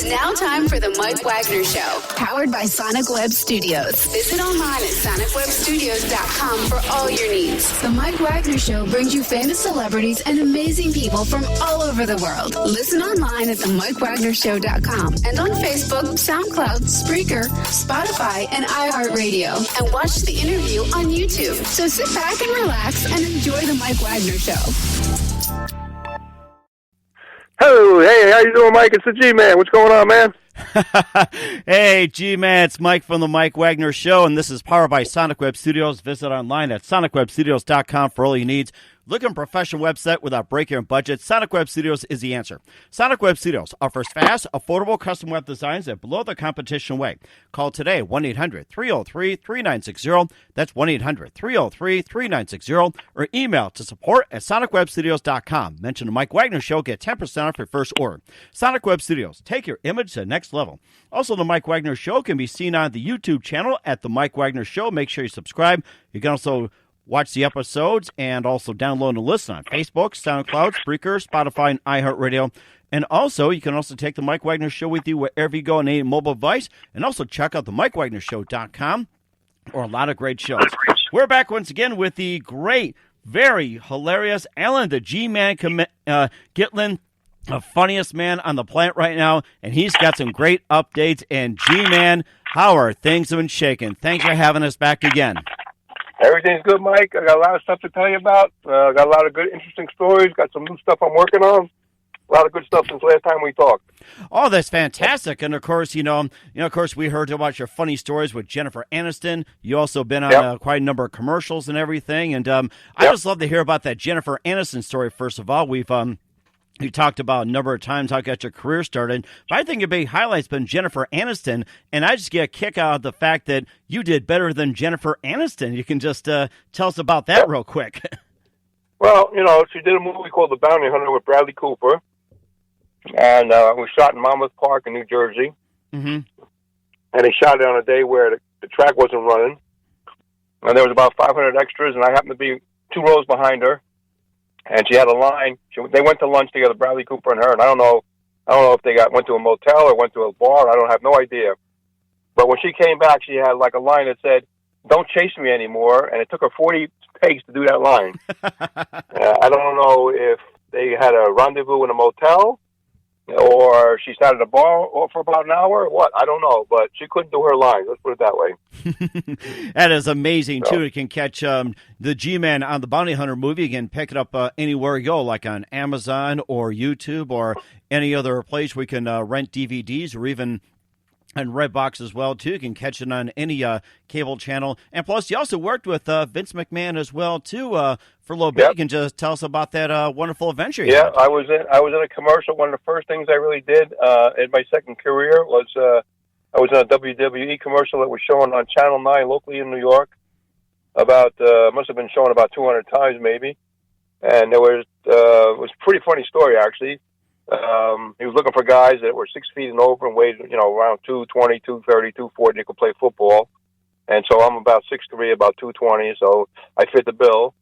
now time for the Mike Wagner Show, powered by Sonic Web Studios. Visit online at sonicwebstudios.com for all your needs. The Mike Wagner Show brings you famous celebrities and amazing people from all over the world. Listen online at themikewagnershow.com and on Facebook, SoundCloud, Spreaker, Spotify, and iHeartRadio. And watch the interview on YouTube. So sit back and relax and enjoy the Mike Wagner Show. Hello, hey, how you doing, Mike? It's the G-Man. What's going on, man? Hey, G-Man, it's Mike from the Mike Wagner Show, and this is powered by Sonic Web Studios. Visit online at sonicwebstudios.com for all your needs. Looking for a professional website without breaking your budget? Sonic Web Studios is the answer. Sonic Web Studios offers fast, affordable custom web designs that blow the competition away. Call today, 1-800-303-3960. That's 1-800-303-3960. Or email to support@sonicwebstudios.com. Mention the Mike Wagner Show. Get 10% off your first order. Sonic Web Studios. Take your image to the next level. Also, the Mike Wagner Show can be seen on the YouTube channel at the Mike Wagner Show. Make sure you subscribe. You can also watch the episodes and also download and listen on Facebook, SoundCloud, Spreaker, Spotify, and iHeartRadio. And also, you can also take the Mike Wagner Show with you wherever you go on any mobile device. And also check out the MikeWagnerShow.com for a lot of great shows. We're back once again with the great, very hilarious Allan the G-Man Gitlin, the funniest man on the planet right now. And he's got some great updates. And G-Man, how are things been shaking? Thanks for having us back again. Everything's good, Mike. I got a lot of stuff to tell you about. Got a lot of good, interesting stories. Got some new stuff I'm working on. A lot of good stuff since last time we talked. Oh, that's fantastic. And, of course, of course, we heard about your funny stories with Jennifer Aniston. You also been on quite a number of commercials and everything. And I just love to hear about that Jennifer Aniston story, first of all. You talked about a number of times how you got your career started, but I think a big highlight's been Jennifer Aniston, and I just get a kick out of the fact that you did better than Jennifer Aniston. You can just tell us about that real quick. Well, she did a movie called The Bounty Hunter with Bradley Cooper, and it was shot in Monmouth Park in New Jersey, and they shot it on a day where the track wasn't running, and there was about 500 extras, and I happened to be 2 rows behind her. And she had a line. They went to lunch together, Bradley Cooper and her. And I don't know if they went to a motel or went to a bar. I have no idea. But when she came back, she had like a line that said, "Don't chase me anymore." And it took her 40 takes to do that line. I don't know if they had a rendezvous in a motel or she sat at a bar for about an hour or what. I don't know. But she couldn't do her lines. Let's put it that way. That is amazing, too. You can catch the G-Man on the Bounty Hunter movie. You can pick it up anywhere you go, like on Amazon or YouTube or any other place where you can rent DVDs or even on Redbox as well, too. You can catch it on any cable channel. And plus, you also worked with Vince McMahon as well, too, for a little bit. You can just tell us about that wonderful adventure you had. I was in a commercial. One of the first things I really did in my second career was I was in a WWE commercial that was shown on Channel 9 locally in New York. Must have been shown about 200 times maybe. And it was a pretty funny story, actually. He was looking for guys that were 6 feet and over and weighed, around 220, 230, 240. They could play football. And so I'm about 6'3", about 220, so I fit the bill.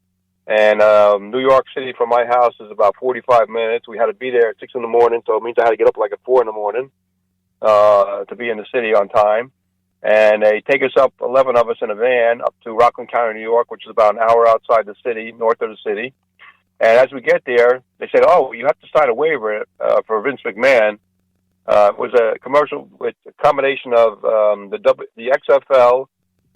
And New York City from my house is about 45 minutes. We had to be there at 6 in the morning, so it means I had to get up like at 4 in the morning to be in the city on time. And they take us up, 11 of us in a van, up to Rockland County, New York, which is about an hour outside the city, north of the city. And as we get there, they said, "Oh, you have to sign a waiver for Vince McMahon." It was a commercial with a combination of the XFL,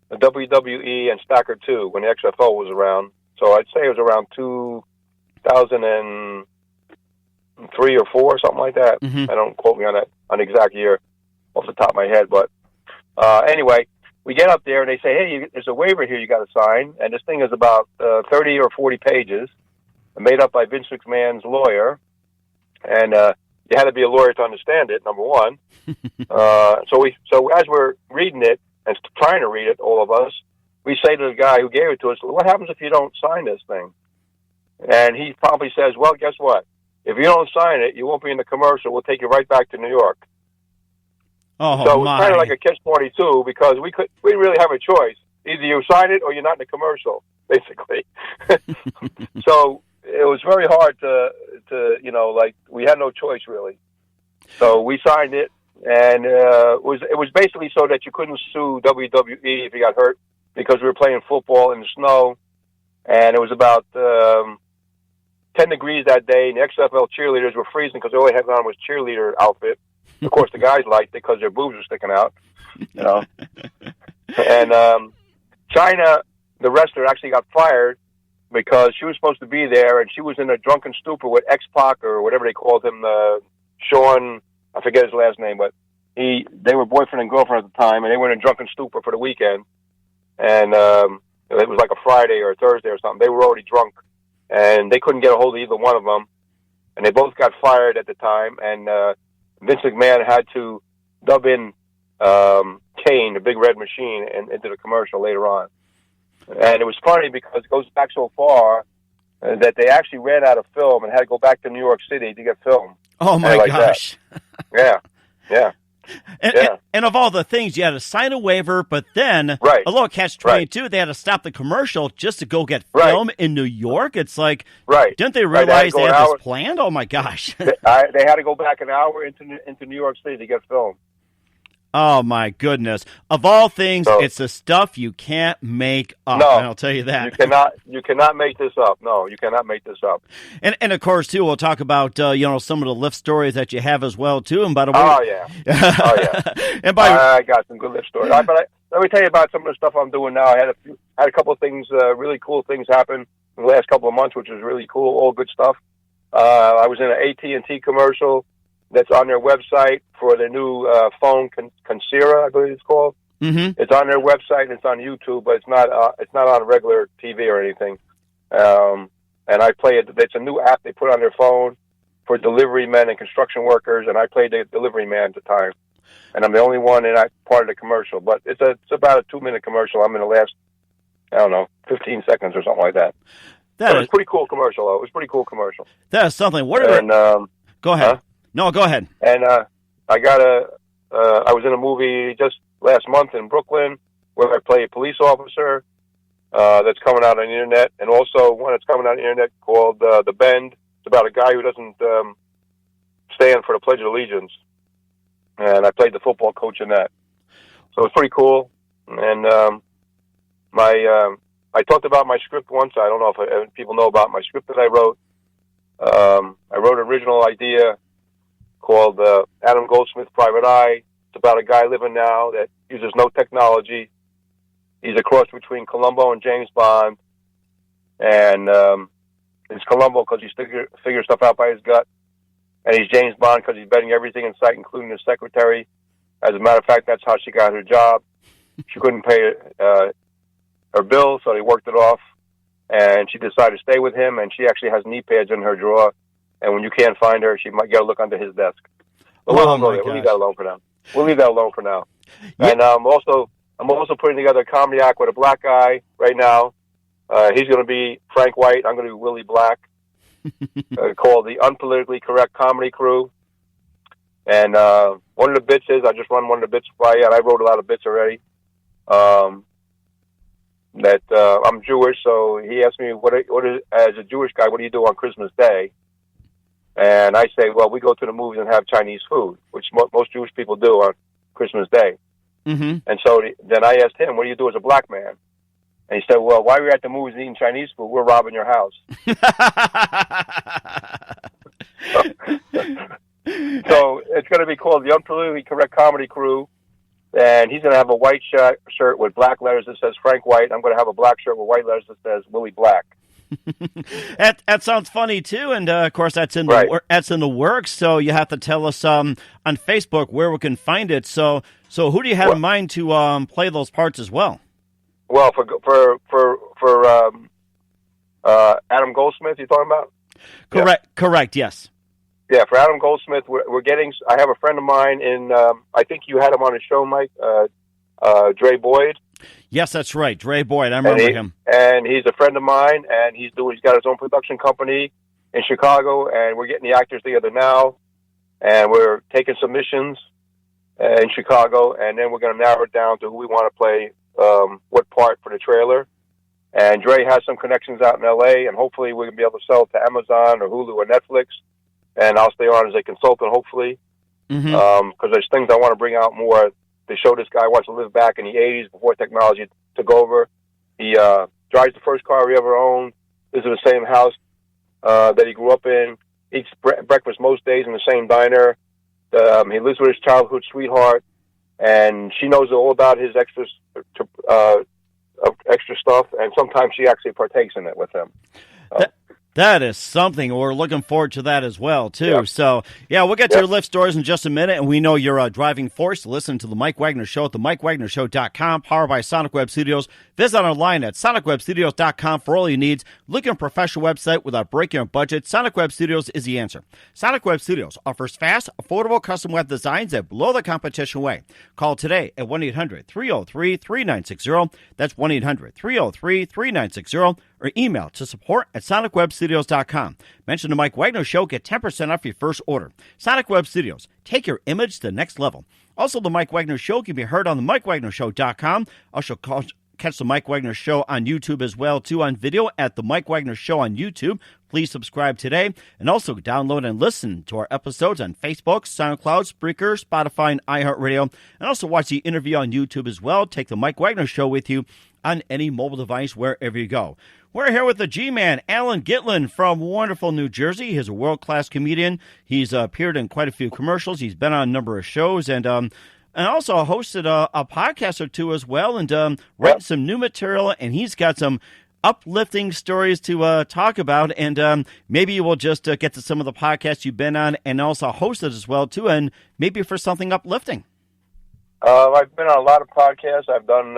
the WWE, and Stacker 2 when the XFL was around. So I'd say it was around 2003 or 4, something like that. I don't quote me on the exact year off the top of my head, but anyway, we get up there and they say, "Hey, there's a waiver here you got to sign," and this thing is about 30 or 40 pages, made up by Vince McMahon's lawyer, and you had to be a lawyer to understand it. Number one, so as we're reading it and trying to read it, all of us, we say to the guy who gave it to us, "What happens if you don't sign this thing?" And he probably says, "Well, guess what? If you don't sign it, you won't be in the commercial. We'll take you right back to New York." Oh, so it's kind of like a catch-22 because we didn't really have a choice. Either you sign it or you're not in the commercial, basically. So it was very hard to we had no choice really. So we signed it. and it was basically so that you couldn't sue WWE if you got hurt, because we were playing football in the snow, and it was about 10 degrees that day, and the XFL cheerleaders were freezing because they only had on was cheerleader outfit. Of course, the guys liked it because their boobs were sticking out, you know. And China, the wrestler, actually got fired because she was supposed to be there, and she was in a drunken stupor with X-Pac, or whatever they called him, Sean, I forget his last name, but they were boyfriend and girlfriend at the time, and they were in a drunken stupor for the weekend. And it was like a Friday or a Thursday or something. They were already drunk, and they couldn't get a hold of either one of them. And they both got fired at the time, and Vince McMahon had to dub in Kane, the Big Red Machine, into the commercial later on. And it was funny because it goes back so far that they actually ran out of film and had to go back to New York City to get film. Oh, my gosh. Yeah. And of all the things, you had to sign a waiver, but then a little catch-22, they had to stop the commercial just to go get film in New York. It's like, didn't they realize they had this planned? Oh, my gosh. They had to go back an hour into New York City to get film. Oh, my goodness. Of all things, it's the stuff you can't make up. No, I'll tell you that. You cannot make this up. No, you cannot make this up. And of course, too, we'll talk about, some of the lift stories that you have as well, too. And by the way... Oh, yeah. And I got some good lift stories. But let me tell you about some of the stuff I'm doing now. I had a couple of things, really cool things happen in the last couple of months, which is really cool, all good stuff. I was in an AT&T commercial that's on their website for their new phone, Consira, I believe it's called. Mm-hmm. It's on their website and it's on YouTube, but it's not on regular TV or anything. And I play it. It's a new app they put on their phone for delivery men and construction workers, and I played the delivery man at the time. And I'm the only one in that part of the commercial. But it's about a 2-minute commercial. I'm in the last, 15 seconds or something like that. It was a pretty cool commercial, though. It was a pretty cool commercial. That is something. Go ahead. Huh? No, go ahead. And I was in a movie just last month in Brooklyn where I play a police officer that's coming out on the internet, and also one that's coming out on the internet called The Bend. It's about a guy who doesn't stand for the Pledge of Allegiance. And I played the football coach in that. So it's pretty cool. And I talked about my script once. I don't know if people know about my script that I wrote. I wrote an original idea called Adam Goldsmith Private Eye. It's about a guy living now that uses no technology. He's a cross between Columbo and James Bond. And it's Columbo because he figures stuff out by his gut. And he's James Bond because he's betting everything in sight, including his secretary. As a matter of fact, that's how she got her job. She couldn't pay her bill, so they worked it off. And she decided to stay with him, and she actually has knee pads in her drawer. And when you can't find her, she might get a look under his desk. But we'll leave that alone for now. Yeah. And I'm also putting together a comedy act with a black guy right now. He's going to be Frank White. I'm going to be Willie Black. Called the Unpolitically Correct Comedy Crew. And one of the bits is, I just run one of the bits by you, and I wrote a lot of bits already. That I'm Jewish, so he asked me, what is, as a Jewish guy, what do you do on Christmas Day? And I say, well, we go to the movies and have Chinese food, which most Jewish people do on Christmas Day. Mm-hmm. And so then I asked him, what do you do as a black man? And he said, well, while we're at the movies eating Chinese food, we're robbing your house. So it's going to be called the Unpolitically Correct Comedy Crew. And he's going to have a white shirt with black letters that says Frank White. I'm going to have a black shirt with white letters that says Willie Black. That sounds funny too, and of course that's in the works. So you have to tell us on Facebook where we can find it. So who do you have in mind to play those parts as well? Well, for Adam Goldsmith, you talking about? Correct. Yes. Yeah, for Adam Goldsmith, we're getting. I have a friend of mine in. I think you had him on a show, Mike. Dre Boyd. Yes, that's right, Dre Boyd. I remember him. And he's a friend of mine, and he's got his own production company in Chicago, and we're getting the actors together now, and we're taking submissions in Chicago, and then we're going to narrow it down to who we want to play, what part for the trailer. And Dre has some connections out in L.A., and hopefully we're going to be able to sell it to Amazon or Hulu or Netflix, and I'll stay on as a consultant, hopefully. because there's things I want to bring out more to show this guy wants to live back in the 80s before technology took over. He drives the first car he ever owned, lives in the same house that he grew up in, eats breakfast most days in the same diner. He lives with his childhood sweetheart, and she knows all about his extra stuff, and sometimes she actually partakes in it with him. That is something. We're looking forward to that as well, too. Yeah. So, we'll get to your lift stories in just a minute, and we know you're a driving force to listen to The Mike Wagner Show at themikewagnershow.com, powered by Sonic Web Studios. Visit online at sonicwebstudios.com for all your needs. Look at a professional website without breaking your budget. Sonic Web Studios is the answer. Sonic Web Studios offers fast, affordable custom web designs that blow the competition away. Call today at 1-800-303-3960. That's 1-800-303-3960. Or email to support@sonicwebstudios.com. Mention the Mike Wagner Show. Get 10% off your first order. Sonic Web Studios. Take your image to the next level. Also, the Mike Wagner Show can be heard on the MikeWagnerShow.com. Also, catch the Mike Wagner Show on YouTube as well, too, on video at the Mike Wagner Show on YouTube. Please subscribe today. And also download and listen to our episodes on Facebook, SoundCloud, Spreaker, Spotify, and iHeartRadio. And also watch the interview on YouTube as well. Take the Mike Wagner Show with you on any mobile device wherever you go. We're here with the G-Man, Allan Gitlin from wonderful New Jersey. He's a world-class comedian. He's appeared in quite a few commercials. He's been on a number of shows and also hosted a podcast or two as well, and written some new material. And he's got some uplifting stories to talk about. And maybe we'll just get to some of the podcasts you've been on and also hosted as well, too, and maybe for something uplifting. I've been on a lot of podcasts. I've done...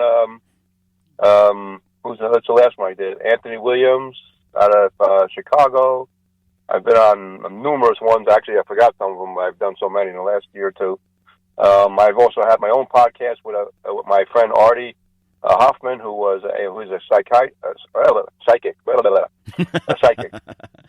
that's the last one I did. Anthony Williams out of Chicago. I've been on numerous ones. Actually, I forgot some of them. I've done so many in the last year or two. I've also had my own podcast with my friend Artie Hoffman, who's a psychic.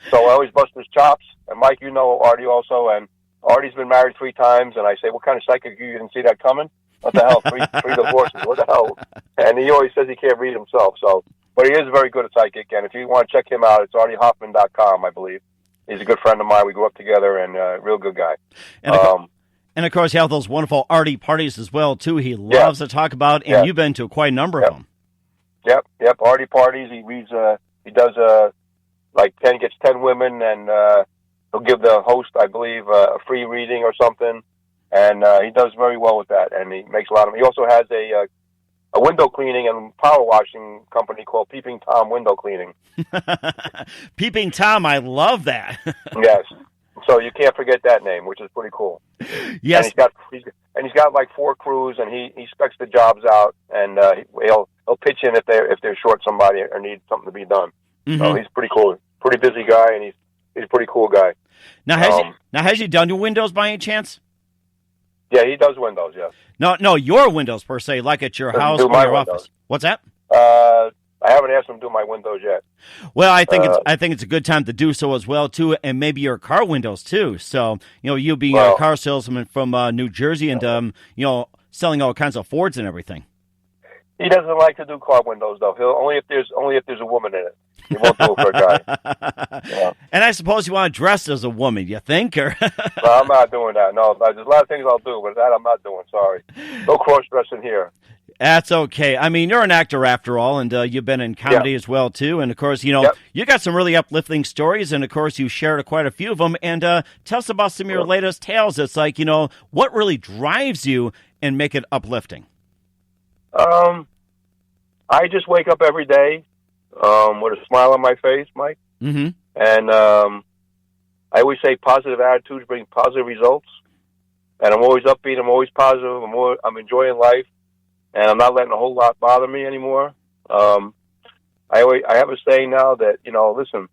So I always bust his chops. And Mike, you know Artie also, and Artie's been married 3 times. And I say, what kind of psychic? You didn't see that coming? What the hell? 3 divorces. What the hell? And he always says he can't read himself. So, but he is very good at psychic. And if you want to check him out, it's artiehoffman.com, I believe. He's a good friend of mine. We grew up together, and a real good guy. And of course, you have those wonderful Artie parties as well, too. He loves to talk about, and you've been to quite a number of them. Yep. Artie parties. He reads. He does gets 10 women, and he'll give the host, I believe, a free reading or something. And he does very well with that, and he makes a lot of. He also has a window cleaning and power washing company called Peeping Tom Window Cleaning. Peeping Tom, I love that. Yes, so you can't forget that name, which is pretty cool. Yes, and he's got like 4 crews, and he specs the jobs out, and he'll pitch in if they're short somebody or need something to be done. Mm-hmm. So he's pretty cool, pretty busy guy, and he's a pretty cool guy. Now has he done your windows by any chance? Yeah, he does windows, yes. No, your windows, per se, like at your house or your office. What's that? I haven't asked him to do my windows yet. Well, I think it's a good time to do so as well, too, and maybe your car windows, too. So, you being a car salesman from New Jersey and, selling all kinds of Fords and everything. He doesn't like to do car windows, though. He'll only if there's a woman in it. He won't do it for a guy. Yeah. And I suppose you want to dress as a woman, you think? Or No, I'm not doing that. No, there's a lot of things I'll do, but that I'm not doing. Sorry. No cross-dressing here. That's okay. I mean, you're an actor after all, and you've been in comedy as well, too. And, of course, you got some really uplifting stories, and, of course, you shared quite a few of them. And tell us about some of your latest tales. It's like, what really drives you and make it uplifting? I just wake up every day with a smile on my face, Mike. Mm-hmm. And I always say positive attitudes bring positive results. And I'm always upbeat. I'm always positive. I'm enjoying life. And I'm not letting a whole lot bother me anymore. I have a saying now that, listen,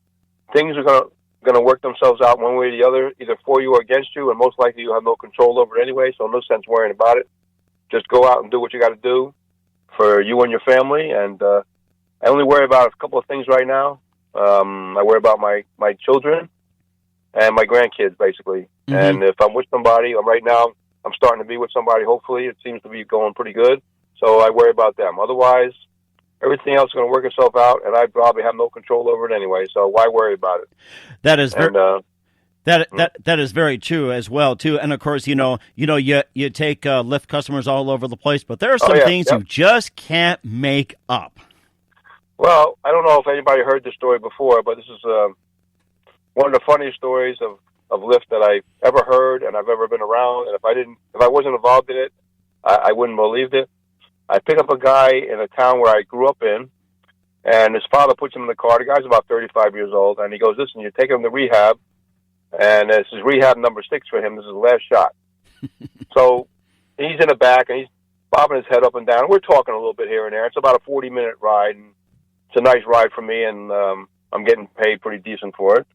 things are going to work themselves out one way or the other, either for you or against you, and most likely you have no control over it anyway, so no sense worrying about it. Just go out and do what you got to do for you and your family, and I only worry about a couple of things right now. I worry about my children and my grandkids, basically. Mm-hmm. And if I'm with somebody, right now I'm starting to be with somebody, hopefully. It seems to be going pretty good. So I worry about them. Otherwise, everything else is going to work itself out, and I probably have no control over it anyway, so why worry about it? That is That is very true as well too. And of course, you take Lyft customers all over the place, but there are some things you just can't make up. Well, I don't know if anybody heard this story before, but this is one of the funniest stories of Lyft that I've ever heard and I've ever been around. And if I wasn't involved in it, I wouldn't believe it. I pick up a guy in a town where I grew up in, and his father puts him in the car. The guy's about 35 years old, and he goes, "Listen, you take him to rehab." And this is rehab number 6 for him. This is the last shot. So he's in the back, and he's bobbing his head up and down. We're talking a little bit here and there. It's about a 40-minute ride, and it's a nice ride for me, and I'm getting paid pretty decent for it.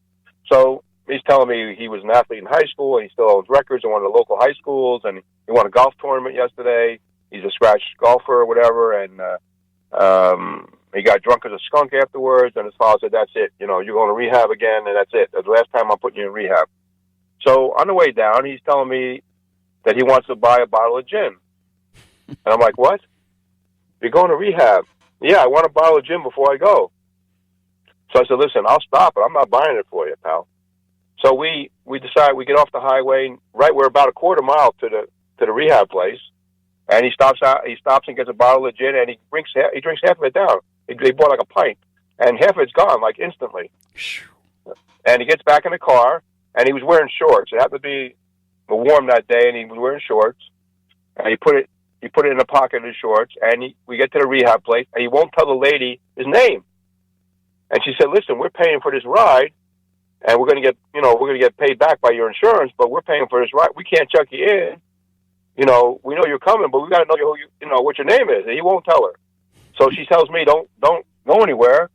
So he's telling me he was an athlete in high school, and he still owns records in one of the local high schools, and he won a golf tournament yesterday. He's a scratch golfer or whatever, and he got drunk as a skunk afterwards, and his father said, "That's it. You're going to rehab again, and that's it. That's the last time I'm putting you in rehab." So on the way down, he's telling me that he wants to buy a bottle of gin. And I'm like, "What? You're going to rehab?" "Yeah, I want a bottle of gin before I go." So I said, "Listen, I'll stop, but I'm not buying it for you, pal." So we decide, we get off the highway, right, we're about a quarter mile to the rehab place, and he stops and gets a bottle of gin, and he drinks half of it down. They bought like a pint, and half of it's gone, like instantly. And he gets back in the car, and he was wearing shorts. It happened to be warm that day, and he was wearing shorts. And he put it in the pocket of his shorts, and we get to the rehab place, and he won't tell the lady his name. And she said, "Listen, we're paying for this ride, and we're going to get paid back by your insurance, but we're paying for this ride. We can't check you in. We know you're coming, but we got to know what your name is." And he won't tell her. So she tells me, don't go anywhere,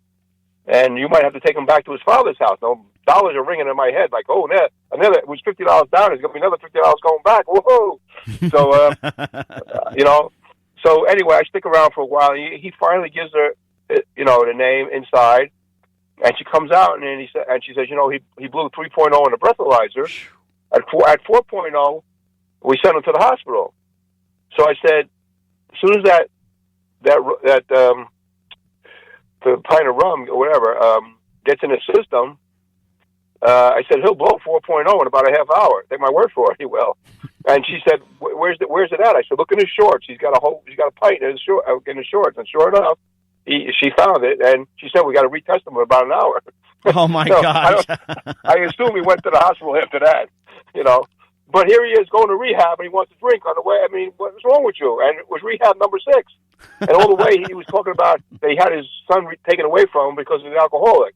and you might have to take him back to his father's house. Now, dollars are ringing in my head, like, oh, another, it was $50 down, there's going to be another $50 going back. Whoa! So, so anyway, I stick around for a while. He finally gives her, the name inside, and she comes out, and she says, he blew 3.0 on the breathalyzer. At 4.0, we sent him to the hospital. So I said, as soon as that the pint of rum or whatever gets in his system, I said, he'll blow 4.0 in about a half hour. Take my word for it, he will. And she said, where's it at? I said, look in his shorts. He's got a pint in his shorts. And sure enough, she found it, and she said, we got to retest him in about an hour. Oh my gosh. I assume he went to the hospital after that, But here he is going to rehab, and he wants to drink on the way. I mean, what's wrong with you? And it was rehab number 6. And all the way he was talking about that he had his son taken away from him because he's an alcoholic.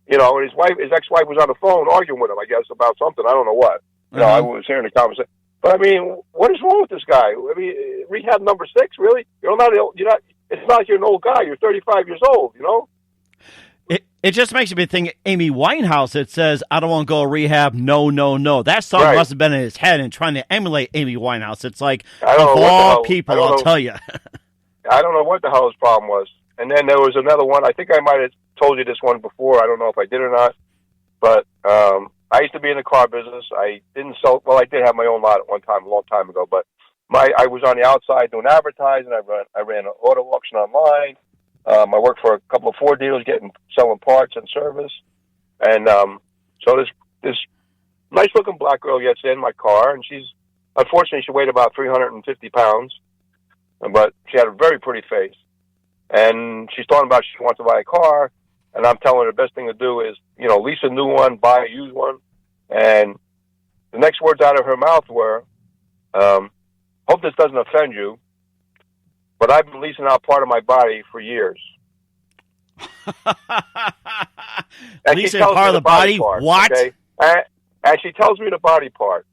And his ex-wife was on the phone arguing with him, I guess, about something. I don't know what. I was hearing the conversation. But I mean, what is wrong with this guy? I mean, rehab number 6, really? It's not like you're an old guy. You're 35 years old, It just makes me think Amy Winehouse. It says, "I don't want to go to rehab. No, no, no." That song must have been in his head and trying to emulate Amy Winehouse. It's like, of all people, I'll tell you. I don't know what the hell his problem was. And then there was another one. I think I might have told you this one before. I don't know if I did or not. But I used to be in the car business. I didn't sell. Well, I did have my own lot at one time, a long time ago. But I was on the outside doing advertising. I ran an auto auction online. I worked for a couple of Ford dealers, selling parts and service. And so this nice looking black girl gets in my car, and unfortunately she weighed about 350 pounds, but she had a very pretty face. And she's talking about she wants to buy a car, and I'm telling her the best thing to do is, lease a new one, buy a used one. And the next words out of her mouth were, hope this doesn't offend you, but I've been leasing out part of my body for years. Leasing part of the body? Part, what? Okay? And she tells me the body part.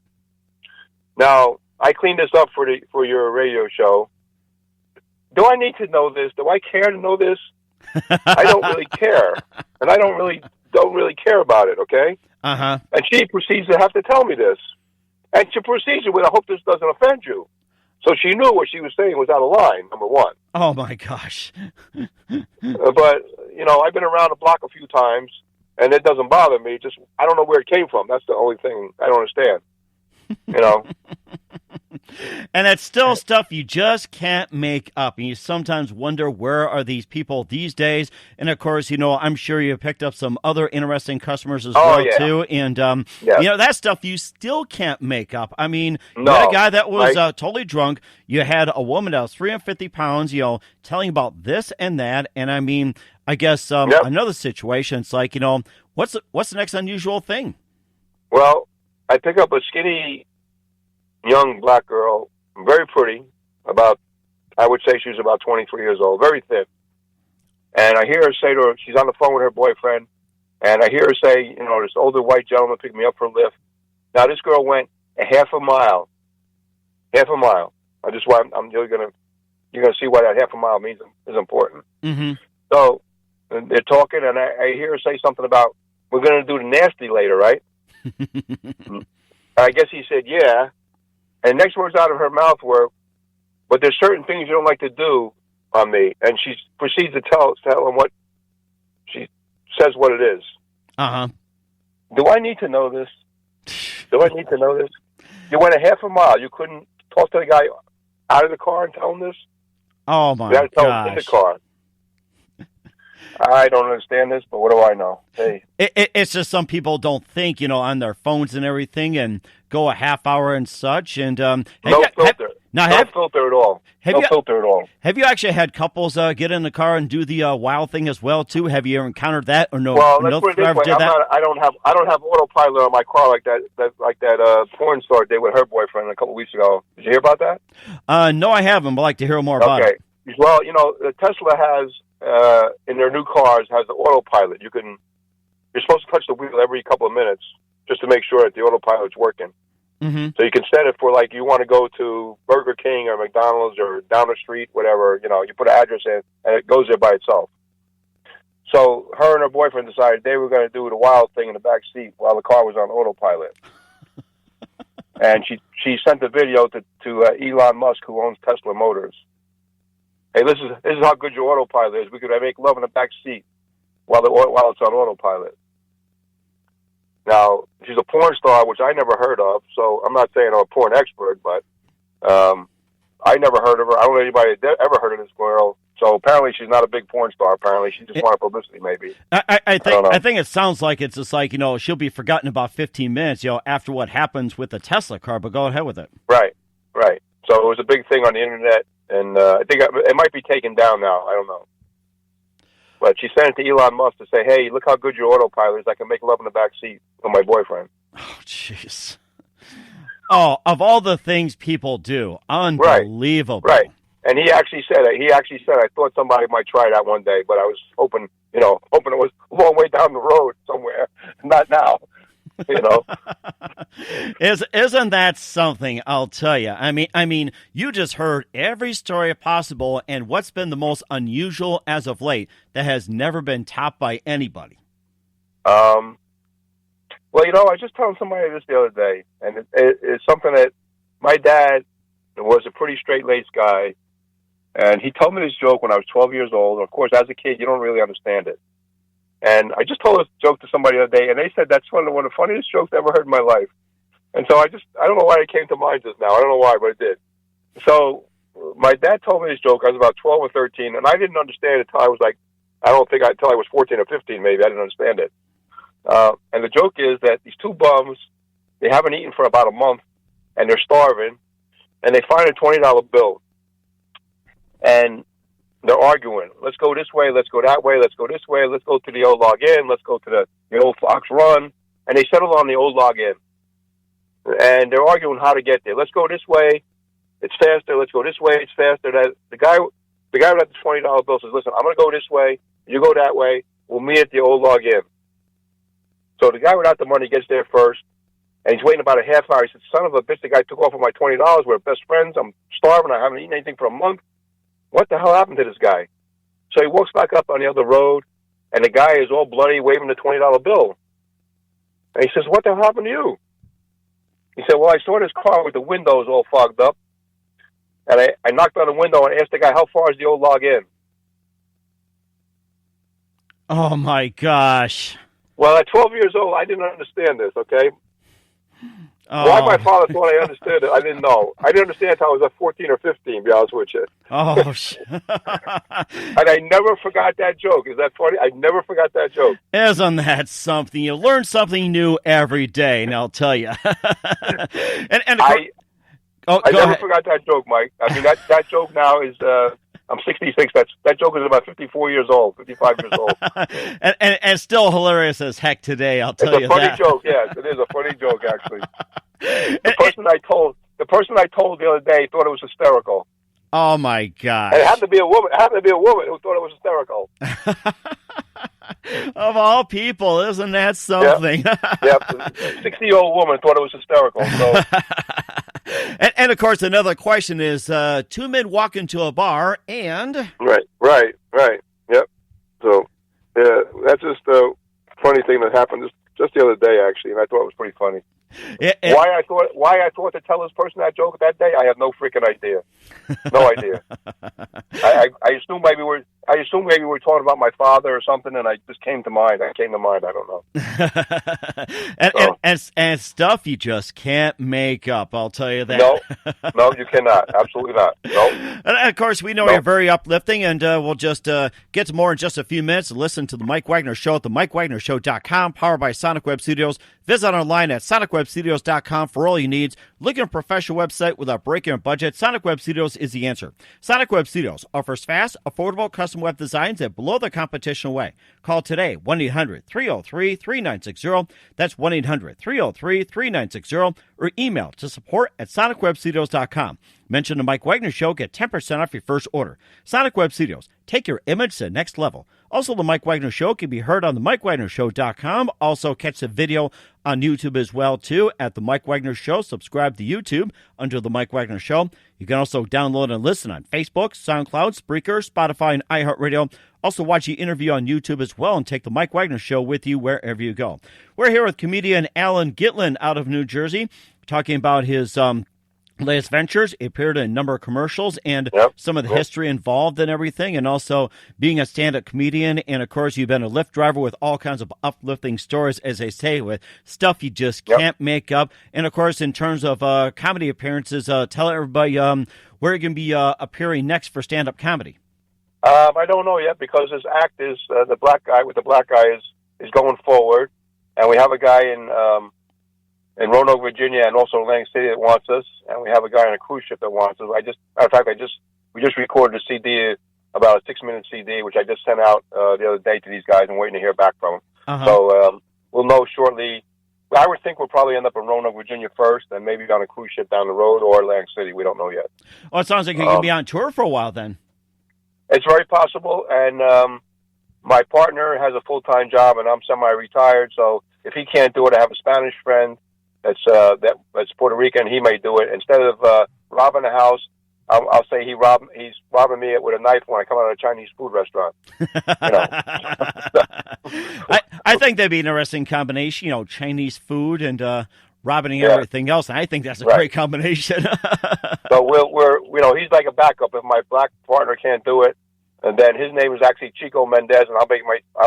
Now, I cleaned this up for your radio show. Do I need to know this? Do I care to know this? I don't really care, and I don't really care about it. Okay. Uh-huh. And she proceeds to have to tell me this, and she proceeds with, "I hope this doesn't offend you." So she knew what she was saying was out of line, number one. Oh, my gosh. But, I've been around the block a few times, and it doesn't bother me. Just, I don't know where it came from. That's the only thing I don't understand. And it's still stuff you just can't make up. And you sometimes wonder, where are these people these days? And, of course, I'm sure you picked up some other interesting customers as well, too. And, that stuff you still can't make up. I mean, you had a guy that was totally drunk. You had a woman that was 350 pounds, telling about this and that. And, I mean, I guess another situation, it's like, what's the next unusual thing? Well, I pick up a skinny young black girl, very pretty, I would say she was about 23 years old, very thin. And I hear her say to her, she's on the phone with her boyfriend, and I hear her say, this older white gentleman picked me up for a lift. Now, this girl went a half a mile. You're going to see why that half a mile means is important. Mm-hmm. So they're talking, and I hear her say something about, we're going to do the nasty later, right? I guess he said, yeah. And next words out of her mouth were, but there's certain things you don't like to do on me. And she proceeds to tell him what she says what it is. Uh-huh. Do I need to know this? You went a half a mile. You couldn't talk to the guy out of the car and tell him this? Oh, my gosh. You had to tell him in the car. I don't understand this, but what do I know? Hey, it's just some people don't think, on their phones and everything, and go a half hour and such. And no filter at all. Have you actually had couples get in the car and do the wow thing as well too? Have you ever encountered that or no? Well, let's put it this way. I don't have autopilot on my car like that porn star did with her boyfriend a couple weeks ago. Did you hear about that? No, I haven't. But I'd like to hear more about it. Well, Tesla has. In their new cars has the autopilot. You're supposed to touch the wheel every couple of minutes just to make sure that the autopilot's working. Mm-hmm. So you can set it for you want to go to Burger King or McDonald's or down the street, whatever, you put an address in and it goes there by itself. So her and her boyfriend decided they were going to do the wild thing in the back seat while the car was on autopilot. And she sent the video to Elon Musk, who owns Tesla Motors. Hey, this is how good your autopilot is. We could make love in the back seat while it's on autopilot. Now, she's a porn star, which I never heard of, so I'm not saying I'm a porn expert, but I never heard of her. I don't know anybody that ever heard of this girl. So apparently she's not a big porn star. Apparently she just wanted publicity, maybe. I think it sounds like it's just like, she'll be forgotten about 15 minutes, after what happens with the Tesla car, but go ahead with it. Right. So it was a big thing on the internet. And I think it might be taken down now. I don't know. But she sent it to Elon Musk to say, hey, look how good your autopilot is. I can make love in the back seat with my boyfriend. Oh, jeez. Oh, of all the things people do. Unbelievable. Right. And he actually said, I thought somebody might try that one day, but I was hoping it was a long way down the road somewhere. Not now. Isn't that something? I'll tell you. I mean, you just heard every story possible, and what's been the most unusual as of late that has never been topped by anybody? Well, I was just telling somebody this the other day, and it's something that my dad was a pretty straight-laced guy, and he told me this joke when I was 12 years old. Of course, as a kid, you don't really understand it. And I just told this joke to somebody the other day, and they said that's one of the funniest jokes I ever heard in my life. And so I don't know why it came to mind just now. I don't know why, but it did. So my dad told me this joke. I was about 12 or 13, and I didn't understand it until I was until I was 14 or 15 maybe. I didn't understand it. And the joke is that these two bums, they haven't eaten for about a month, and they're starving, and they find a $20 bill. And they're arguing. Let's go this way. Let's go that way. Let's go this way. Let's go to the old log in. Let's go to the old Fox Run. And they settle on the old log in. And they're arguing how to get there. Let's go this way. It's faster. Let's go this way. It's faster. The guy with the $20 bill says, listen, I'm going to go this way. You go that way. We'll meet at the old log in. So the guy without the money gets there first. And he's waiting about a half hour. He said, son of a bitch, the guy took off with my $20. We're best friends. I'm starving. I haven't eaten anything for a month. What the hell happened to this guy? So he walks back up on the other road, and the guy is all bloody, waving the $20 bill. And he says, what the hell happened to you? He said, well, I saw this car with the windows all fogged up, and I knocked on the window and asked the guy, how far is the old log in? Oh, my gosh. Well, at 12 years old, I didn't understand this, okay? Why my father thought I understood it, I didn't know. I didn't understand until I was like 14 or 15, to be honest with you. Oh, and I never forgot that joke. Is that funny? I never forgot that joke. Isn't that something? You learn something new every day, and I'll tell you. I never forgot that joke, Mike. I mean, that joke now is... I'm 66. That joke is about 54 years old, 55 years old. and still hilarious as heck today, I'll tell you that. It's a funny joke, yes. It is a funny joke, actually. The person I told the other day thought it was hysterical. Oh, my God. And it happened to be a woman. It happened to be a woman who thought it was hysterical. Of all people, isn't that something? Yep. 60-year-old woman thought it was hysterical. So. And of course, another question is, two men walk into a bar and... Right. Yep. So, yeah, that's just a funny thing that happened just the other day, actually, and I thought it was pretty funny. Why I thought to tell this person that joke that day, I have no freaking idea. No idea. I assume maybe we're talking about my father or something, and I just came to mind. I don't know. and stuff you just can't make up. I'll tell you that. No, you cannot. Absolutely not. No. And of course, we know you're very uplifting, and we'll just get to more in just a few minutes. Listen to the Mike Wagner Show at the MikeWagnerShow.com, powered by Sonic Web Studios. Visit online at SonicWebStudios.com for all your needs. Looking for a professional website without breaking a budget? Sonic Web Studios is the answer. Sonic Web Studios offers fast, affordable, custom web designs that blow the competition away. Call today, 1-800-303-3960. That's 1-800-303-3960. Or email to support@SonicWebStudios.com. Mention the Mike Wagner Show. Get 10% off your first order. Sonic Web Studios. Take your image to the next level. Also, the Mike Wagner Show can be heard on the MikeWagnerShow.com. Also, catch the video on YouTube as well, too, at the Mike Wagner Show. Subscribe to YouTube under the Mike Wagner Show. You can also download and listen on Facebook, SoundCloud, Spreaker, Spotify, and iHeartRadio. Also, watch the interview on YouTube as well and take the Mike Wagner Show with you wherever you go. We're here with comedian Allan Gitlin out of New Jersey, talking about his latest ventures. He appeared in a number of commercials and some of the history involved and everything, and also being a stand-up comedian. And, of course, you've been a Lyft driver with all kinds of uplifting stories, as they say, with stuff you just can't make up. And, of course, in terms of comedy appearances, tell everybody where you're going to be appearing next for stand-up comedy. I don't know yet, because this act is the black guy is going forward, and we have a guy in Roanoke, Virginia, and also Atlantic City that wants us, and we have a guy on a cruise ship that wants us. We just recorded a CD, about a 6-minute CD, which I just sent out the other day to these guys. I'm waiting to hear back from them. So we'll know shortly. I would think we'll probably end up in Roanoke, Virginia first, and maybe on a cruise ship down the road, or Atlantic City. We don't know yet. Well, it sounds like you're going to be on tour for a while then. It's very possible, and my partner has a full-time job, and I'm semi-retired, so if he can't do it, I have a Spanish friend that's Puerto Rican. He may do it. Instead of robbing a house, I'll say he's robbing me with a knife when I come out of a Chinese food restaurant. I think that'd be an interesting combination, Chinese food and robbing everything else. And I think that's a great combination. So he's like a backup if my black partner can't do it. And then his name is actually Chico Mendez, and I'll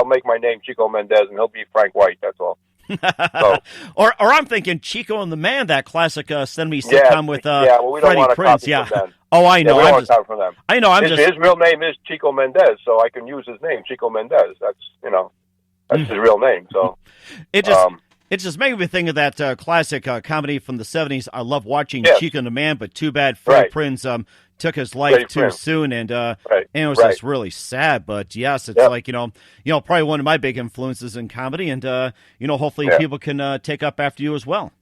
make my name Chico Mendez, and he'll be Frank White. That's all. So. Or I'm thinking Chico and the Man, that classic sitcom with Freddie Prinze. Oh, I know. We don't want to copy from them. I know. His real name is Chico Mendez, so I can use his name, Chico Mendez. That's his real name. So it just made me think of that classic comedy from the 70s. I love watching Chico and the Man, but too bad Freddie Prinze took his life too soon, and it was just really sad. But yes, it's like probably one of my big influences in comedy, and hopefully people can take up after you as well.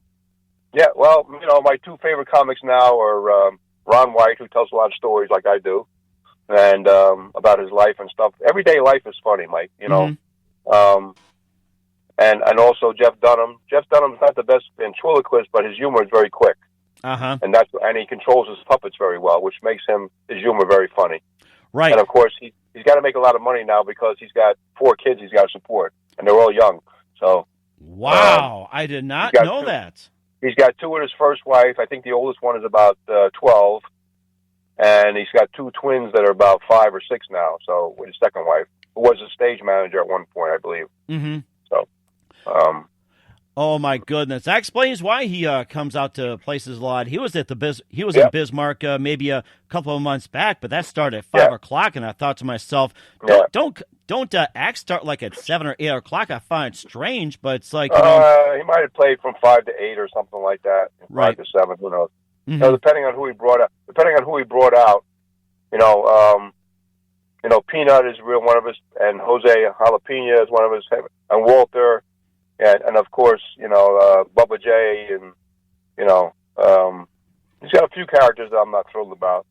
Yeah, well, my two favorite comics now are Ron White, who tells a lot of stories like I do, and about his life and stuff. Everyday life is funny, Mike. And also Jeff Dunham. Jeff Dunham's not the best ventriloquist, but his humor is very quick. And he controls his puppets very well, which makes his humor very funny. Right. And of course, he's got to make a lot of money now because he's got 4 kids he's got to support, and they're all young. So wow, I did not know that. He's got 2 with his first wife. I think the oldest one is about 12, and he's got 2 twins that are about 5 or 6 now. So with his second wife, who was a stage manager at one point, I believe. So. Oh my goodness! That explains why he comes out to places a lot. He was at the He was Yeah. in Bismarck maybe a couple of months back, but that started at 5 Yeah. o'clock, and I thought to myself, Yeah. don't acts start like at 7 or 8 o'clock? I find it strange, but it's like He might have played from 5 to 8 or something like that. Right. 5 to 7, who knows? Mhm. Depending on who he brought out. Peanut is real one of us, and Jose Jalapeno is one of us, and Walter, and of course, Bubba J, and he's got a few characters that I'm not thrilled about,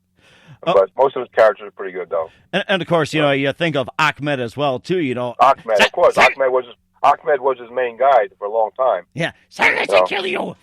but most of his characters are pretty good though. and of course, you think of Ahmed as well too. Ahmed, of course, Ahmed was his main guy for a long time. Yeah, silence, I kill you.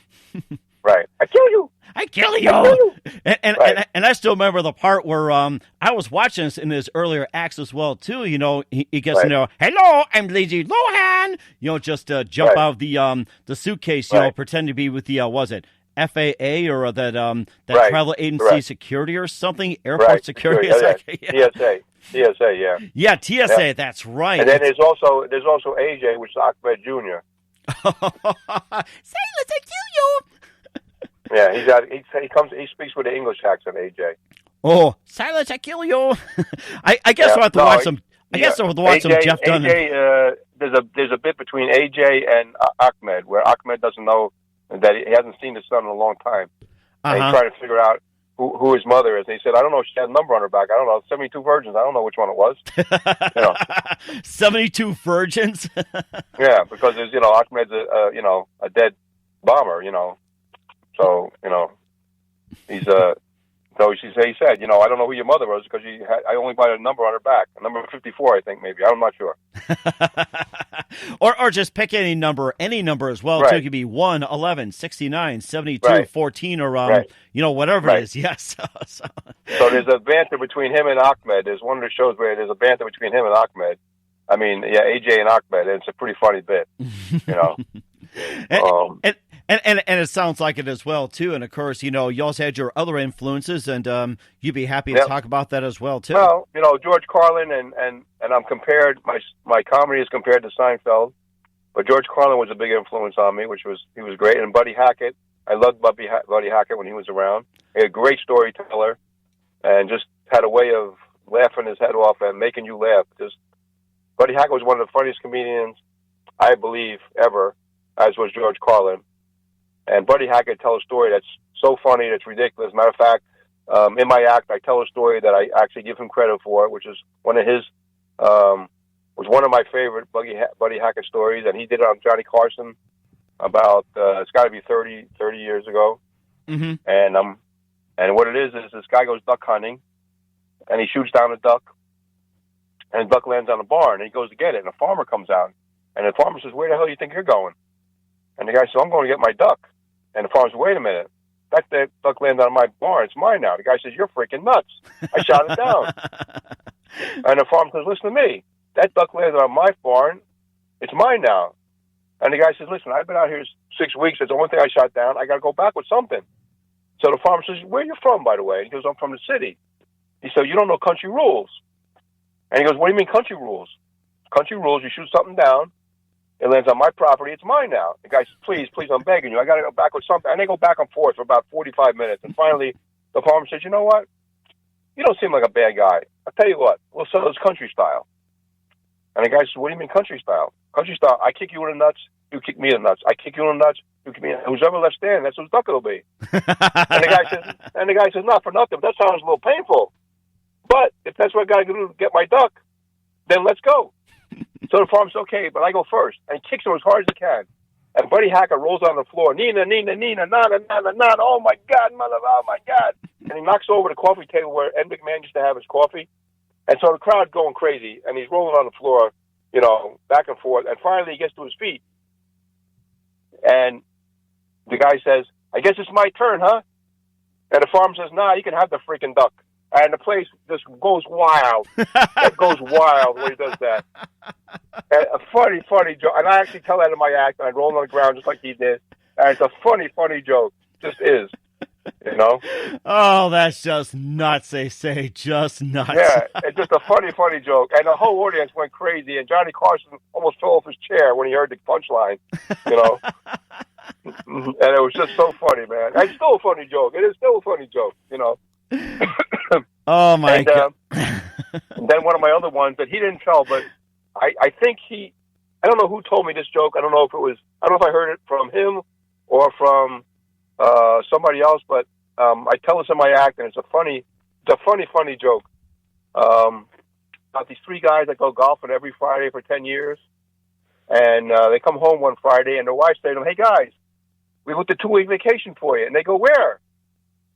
Right, I kill you. I kill you. And I still remember the part where I was watching this in his earlier acts as well too. He gets hello, I'm Lazy Lohan. Just jump out of the suitcase. Pretend to be with the was it FAA or that travel agency security or something, airport security. TSA, yeah. Yeah, TSA. Yeah. That's right. And then there's also AJ, which is Ahmed Jr. Silence, I kill you. Yeah, he speaks with an English accent, AJ. Oh, silence, I kill you. I guess I'll have to watch some. I guess I'll have to watch some Jeff Dunn. AJ, there's a bit between AJ and Ahmed where Ahmed doesn't know that he hasn't seen his son in a long time. And he's trying to figure out who his mother is. And he said, I don't know. She had a number on her back. I don't know. 72 virgins. I don't know which one it was. 72 virgins. Yeah, because there's Ahmed's a dead bomber. So, he's so he said, I don't know who your mother was because I only got a number on her back, a number 54, I think, maybe. I'm not sure. or just pick any number as well. Right. So it could be 1, 11, 69, 72, right. 14, or whatever it is. Yes. So there's a banter between him and Ahmed. There's one of the shows where there's a banter between him and Ahmed. I mean, AJ and Ahmed, and it's a pretty funny bit. And it sounds like it as well too. And of course, you also had your other influences, and you'd be happy to talk about that as well too. Well, George Carlin and I'm compared. My comedy is compared to Seinfeld, but George Carlin was a big influence on me, he was great. And Buddy Hackett, I loved Buddy Hackett when he was around. He had a great storyteller, and just had a way of laughing his head off and making you laugh. Buddy Hackett was one of the funniest comedians I believe ever, as was George Carlin. And Buddy Hackett tells a story that's so funny, that's ridiculous. Matter of fact, in my act, I tell a story that I actually give him credit for, which is was one of my favorite Buddy Hackett stories, and he did it on Johnny Carson about, it's got to be 30 years ago. Mm-hmm. And what it is this guy goes duck hunting, and he shoots down a duck, and the duck lands on a barn, and he goes to get it, and a farmer comes out, and the farmer says, where the hell do you think you're going? And the guy says, I'm going to get my duck. And the farmer says, wait a minute. That duck landed on my barn. It's mine now. The guy says, you're freaking nuts. I shot it down. And the farmer says, listen to me. That duck landed on my barn. It's mine now. And the guy says, listen, I've been out here 6 weeks. It's the only thing I shot down. I got to go back with something. So the farmer says, where are you from, by the way? And he goes, I'm from the city. He said, you don't know country rules. And he goes, what do you mean country rules? Country rules, you shoot something down. It lands on my property. It's mine now. The guy says, please, I'm begging you. I got to go back with something. And they go back and forth for about 45 minutes. And finally, the farmer says, you know what? You don't seem like a bad guy. I'll tell you what. We'll sell this country style. And the guy says, what do you mean country style? Country style, I kick you in the nuts. You kick me in the nuts. I kick you in the nuts. You kick me in the nuts. Who's ever left standing, that's whose duck it'll be. And the guy says, not for nothing. But that sounds a little painful. But if that's what I got to do to get my duck, then let's go. So the farmer says, okay, but I go first. And he kicks him as hard as he can. And Buddy Hackett rolls on the floor. Nina, Nina, Nina, nana, nana, nana. Oh, my God, mother, oh, my God. And he knocks over the coffee table where Ed McMahon used to have his coffee. And so the crowd's going crazy. And he's rolling on the floor, back and forth. And finally he gets to his feet. And the guy says, I guess it's my turn, huh? And the farmer says, nah, you can have the freaking duck. And the place just goes wild. It goes wild when he does that. And a funny joke. And I actually tell that in my act, and I roll on the ground just like he did. And it's a funny joke. Just is. You know? Oh, that's just nuts, they say. Just nuts. Yeah, it's just a funny joke. And the whole audience went crazy, and Johnny Carson almost fell off his chair when he heard the punchline, you know? And it was just so funny, man. It's still a funny joke. It is still a funny joke, you know? Oh, my God. And then one of my other ones that he didn't tell, but I think I don't know who told me this joke. I don't know if I heard it from him or from somebody else, but I tell this in my act, and it's a funny joke. About these three guys that go golfing every Friday for 10 years, and they come home one Friday, and their wife say to them, "Hey guys, we booked a 2-week vacation for you." And they go, "Where?"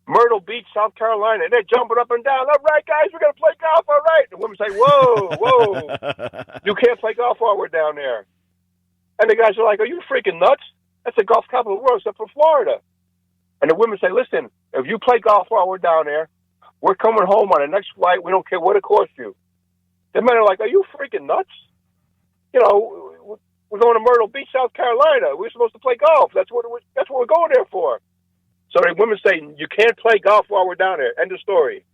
"Myrtle Beach, South Carolina." And they're jumping up and down. "All right, guys, we're going to play golf, all right." And the women say, whoa, you can't play golf while we're down there. And the guys are like, "Are you freaking nuts? That's the golf capital of the world, except for Florida." And the women say, "Listen, if you play golf while we're down there, we're coming home on the next flight. We don't care what it costs you." The men are like, "Are you freaking nuts? You know, we're going to Myrtle Beach, South Carolina. We're supposed to play golf. That's what we're going there for." So the women say, "You can't play golf while we're down there." End of story.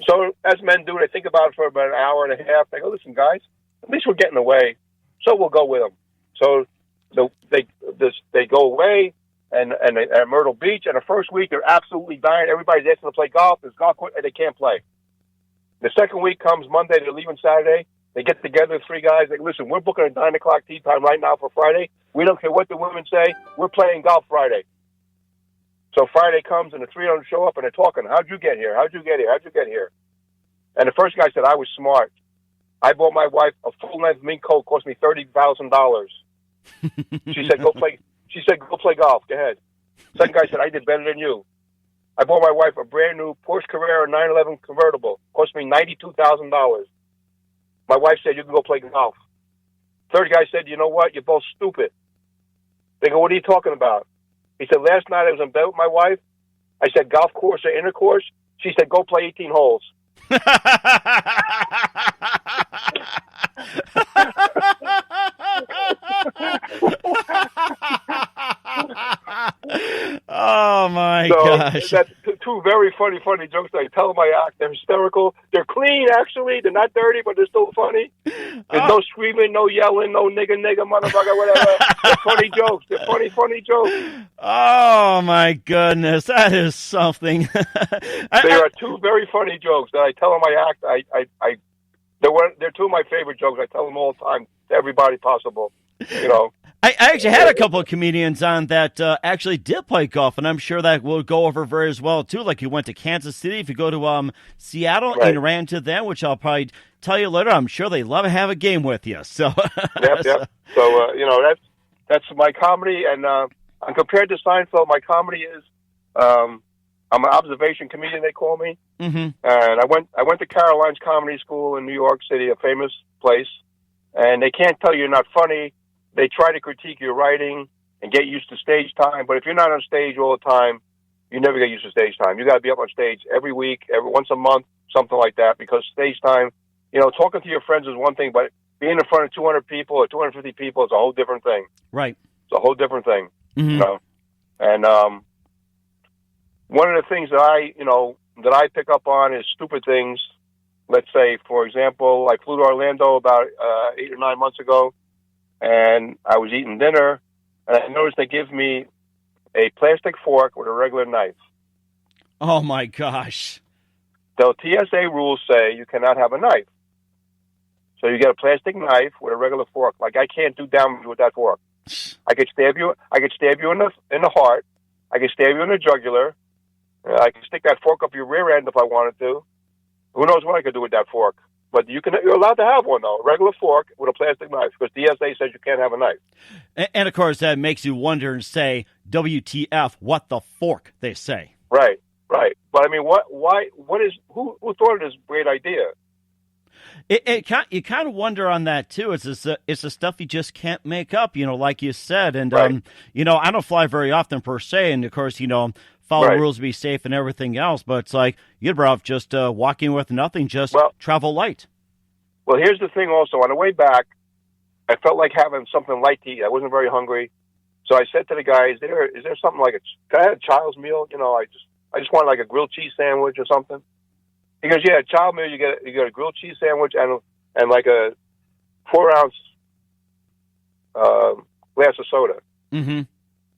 So as men do, they think about it for about an hour and a half. They go, "Listen, guys, at least we're getting away, so we'll go with them." So they go away and at Myrtle Beach. And the first week, they're absolutely dying. Everybody's asking to play golf. There's golf course, and they can't play. The second week comes Monday. They're leaving Saturday. They get together, three guys. They listen, "We're booking a 9 o'clock tee time right now for Friday. We don't care what the women say. We're playing golf Friday." So Friday comes, and the three of them show up, and they're talking. "How'd you get here? How'd you get here? How'd you get here?" And the first guy said, "I was smart. I bought my wife a full-length mink coat. Cost me $30,000. She said, go play golf. Go ahead." Second guy said, "I did better than you. I bought my wife a brand-new Porsche Carrera 911 convertible. Cost me $92,000. My wife said, you can go play golf." Third guy said, "You know what? You're both stupid." They go, "What are you talking about?" He said, "Last night I was in bed with my wife. I said, golf course or intercourse? She said, go play 18 holes." Oh, my gosh. That's two very funny jokes. I tell them I act. They're hysterical. They're clean, actually. They're not dirty, but they're still funny. There's no screaming, no yelling, no nigga, motherfucker, whatever. They're funny jokes. They're funny jokes. Oh, my goodness. That is something. There are two very funny jokes that I tell them I act. They're two of my favorite jokes. I tell them all the time to everybody possible, you know. I actually had a couple of comedians on that actually did play golf, and I'm sure that will go over very as well, too. Like you went to Kansas City. If you go to Seattle and ran into them, which I'll probably tell you later, I'm sure they love to have a game with you. So, Yep. So, you know, that's my comedy. And compared to Seinfeld, my comedy is I'm an observation comedian, they call me. Mm-hmm. And I went to Caroline's Comedy School in New York City, a famous place. And they can't tell you're not funny. They try to critique your writing and get used to stage time, but if you're not on stage all the time, you never get used to stage time. You got to be up on stage every week, once a month, something like that, because stage time, you know, talking to your friends is one thing, but being in front of 200 people or 250 people is a whole different thing. Right. It's a whole different thing, mm-hmm. You know. And one of the things that I pick up on is stupid things. Let's say, for example, I flew to Orlando about 8 or 9 months ago, and I was eating dinner, and I noticed they give me a plastic fork with a regular knife. Oh, my gosh. The TSA rules say you cannot have a knife. So you get a plastic knife with a regular fork. Like, I can't do damage with that fork. I could stab you in the heart. I could stab you in the jugular. I could stick that fork up your rear end if I wanted to. Who knows what I could do with that fork? But you're allowed to have one, though, a regular fork with a plastic knife, because TSA says you can't have a knife. And, of course, that makes you wonder and say, WTF, what the fork, they say. Right. But, I mean, who thought of this great idea? You kind of wonder on that, too. It's the stuff you just can't make up, you know, like you said. And, right. You know, I don't fly very often per se. And, of course, you know, follow right. the rules to be safe and everything else. But it's like you'd rather just walking with nothing, just travel light. Well, here's the thing also. On the way back, I felt like having something light to eat. I wasn't very hungry. So I said to the guy, "Is there something like can I have a child's meal? You know, I just want like a grilled cheese sandwich or something." He goes, "Yeah, a child meal. You get a grilled cheese sandwich and like a 4-ounce glass of soda." Mm-hmm.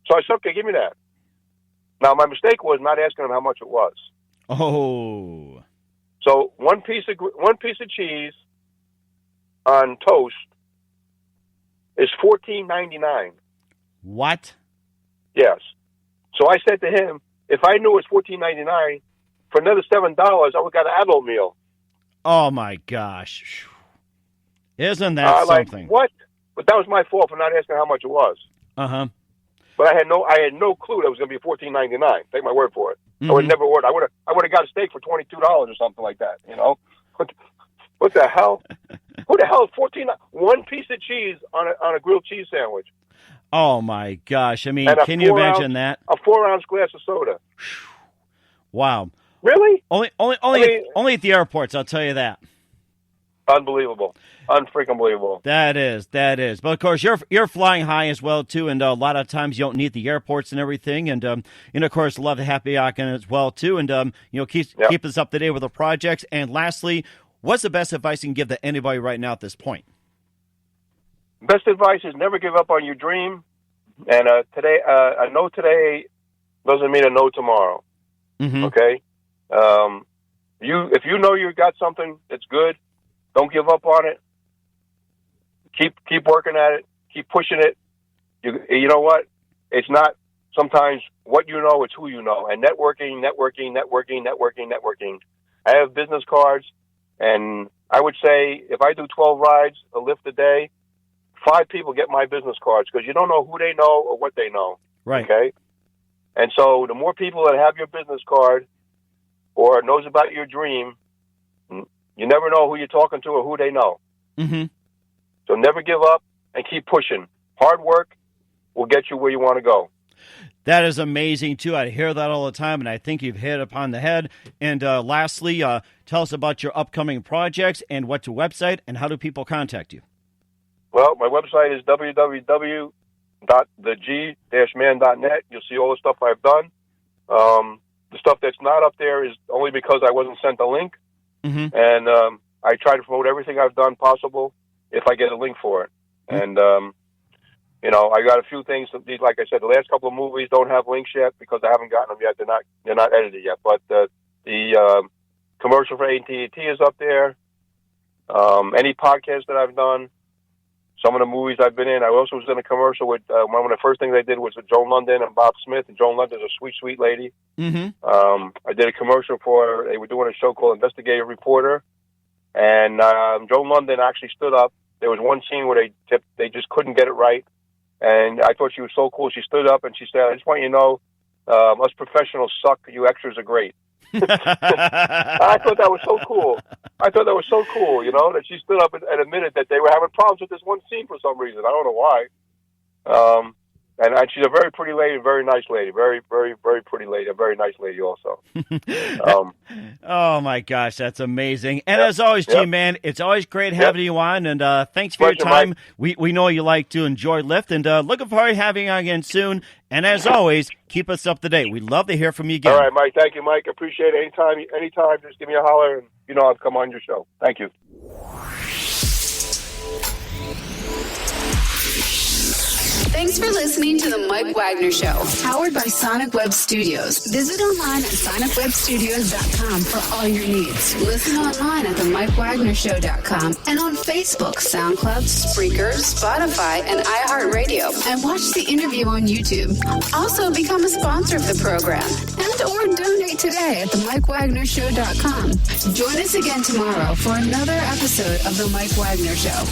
So I said, "Okay, give me that." Now my mistake was not asking him how much it was. Oh. So one piece of cheese on toast is $14.99. What? Yes. So I said to him, if I knew it was $14.99, for another $7, I would have got an adult meal. Oh my gosh! Isn't that something? Like, what? But that was my fault for not asking how much it was. Uh-huh. But I had no clue that it was going to be $14.99. Take my word for it. Mm-hmm. I would never order. I would have got a steak for $22 or something like that. You know, what the hell? Who the hell is one piece of cheese on a grilled cheese sandwich? Oh my gosh! I mean, can you imagine that? A 4-ounce glass of soda. Wow. Really? Only at the airports. I'll tell you that. Unbelievable. Unfreaking believable. That is. But of course, you're flying high as well too, and a lot of times you don't need the airports and everything, and of course, love the happy Yakin as well too, and keep us up to date with the projects. And lastly, what's the best advice you can give to anybody right now at this point? Best advice is never give up on your dream, and today a no today doesn't mean a no tomorrow. Mm-hmm. Okay, if you know you got something that's good, don't give up on it. Keep working at it. Keep pushing it. You know what? It's not sometimes what you know; it's who you know. And networking. I have business cards, and I would say if I do 12 rides, a lift a day, 5 people get my business cards because you don't know who they know or what they know. Right. Okay. And so the more people that have your business card or knows about your dream, you never know who you're talking to or who they know. Mm-hmm. So never give up and keep pushing. Hard work will get you where you want to go. That is amazing, too. I hear that all the time, and I think you've hit upon the head. And lastly, tell us about your upcoming projects and what's your website and how do people contact you? Well, my website is www.theg-man.net. You'll see all the stuff I've done. The stuff that's not up there is only because I wasn't sent a link. Mm-hmm. And I try to promote everything I've done possible if I get a link for it. Mm-hmm. And, I got a few things. Like I said, the last couple of movies don't have links yet because I haven't gotten them yet. They're not edited yet. But the commercial for AT&T is up there. Any podcast that I've done, some of the movies I've been in. I also was in a commercial with one of the first things I did was with Joan London and Bob Smith. And Joan London's a sweet, sweet lady. Mm-hmm. I did a commercial they were doing a show called Investigative Reporter. And Joan London actually stood up. There was one scene where they just couldn't get it right. And I thought she was so cool. She stood up and she said, "I just want you to know, us professionals suck. You extras are great." I thought that was so cool. That she stood up and admitted that they were having problems with this one scene for some reason. I don't know why. And she's a very pretty lady, very nice lady, very, very, very pretty lady, a very nice lady also. Oh my gosh, that's amazing! And as always, G-Man, it's always great having you on. And thanks for your time. Mike. We know you like to enjoy Lyft, and looking forward to having you on again soon. And as always, keep us up to date. We'd love to hear from you again. All right, Mike. Thank you, Mike. Appreciate it. Anytime, just give me a holler, and I'll come on your show. Thank you. Thanks for listening to The Mike Wagner Show, powered by Sonic Web Studios. Visit online at sonicwebstudios.com for all your needs. Listen online at themikewagnershow.com and on Facebook, SoundCloud, Spreaker, Spotify, and iHeartRadio. And watch the interview on YouTube. Also, become a sponsor of the program or donate today at themikewagnershow.com. Join us again tomorrow for another episode of The Mike Wagner Show.